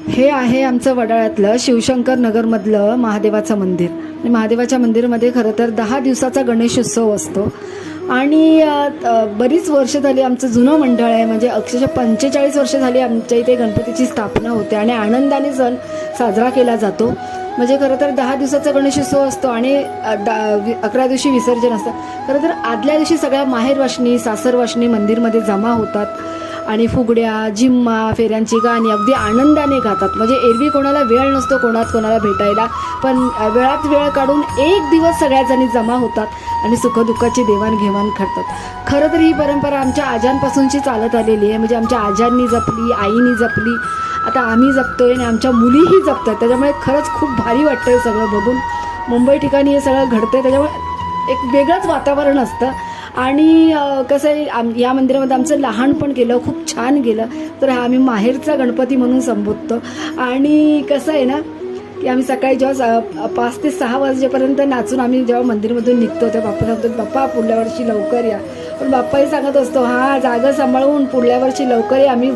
हे आहे आमचं वडाळ्यातलं शिवशंकर नगरमधलं महादेवाचं मंदिर. आणि महादेवाच्या मंदिरामध्ये खरं तर 10 दिवसाचा गणेशोत्सव असतो. आणि बरीच वर्ष झाली आमचं जुनं मंडळ आहे, म्हणजे अक्षरशः 45 वर्ष झाली आमच्या इथे गणपतीची स्थापना होते आणि आनंदाने सण साजरा केला जातो. म्हणजे खरं तर 10 दिवसाचा गणेशोत्सव असतो आणि 11 दिवशी विसर्जन असतं. खरं तर आदल्या दिवशी सगळ्या माहेरवाशिणी सासरवाशिणी मंदिरमध्ये जमा होतात आणि फुगड्या जिम्मा फेऱ्यांची गाणी अगदी आनंदाने गातात. म्हणजे एरवी कोणाला वेळ नसतो कोणाला भेटायला, पण वेळात वेळ काढून एक दिवस सगळ्याजणी जमा होतात आणि सुखदुःखाची देवाणघेवाण करतात. खरं तर ही परंपरा आमच्या आजांपासूनची चालत आलेली आहे. म्हणजे आमच्या आजांनी जपली, आईनी जपली, आता आम्ही जपतोय आणि आमच्या मुलीही जपतात. त्याच्यामुळे खरंच खूप भारी वाटतं हे सगळं बघून. मुंबई ठिकाणी हे सगळं घडतंय, त्याच्यामुळे एक वेगळंच वातावरण असतं. आणि कसं आहे, या मंदिरामध्ये आमचं लहानपण गेलं, खूप छान गेलं. तर हा आम्ही माहेरचा गणपती म्हणून संबोधतो. आणि कसं आहे ना की आम्ही सकाळी जेव्हा 5 ते 6 वाजेपर्यंत नाचून आम्ही जेव्हा मंदिरमधून निघतो तेव्हा बाप्पा सांगतो, बाप्पा पुढल्या वर्षी लवकर या. पण बाप्पाही सांगत असतो, हां जागा सांभाळून पुढल्या वर्षी लवकर या, आम्ही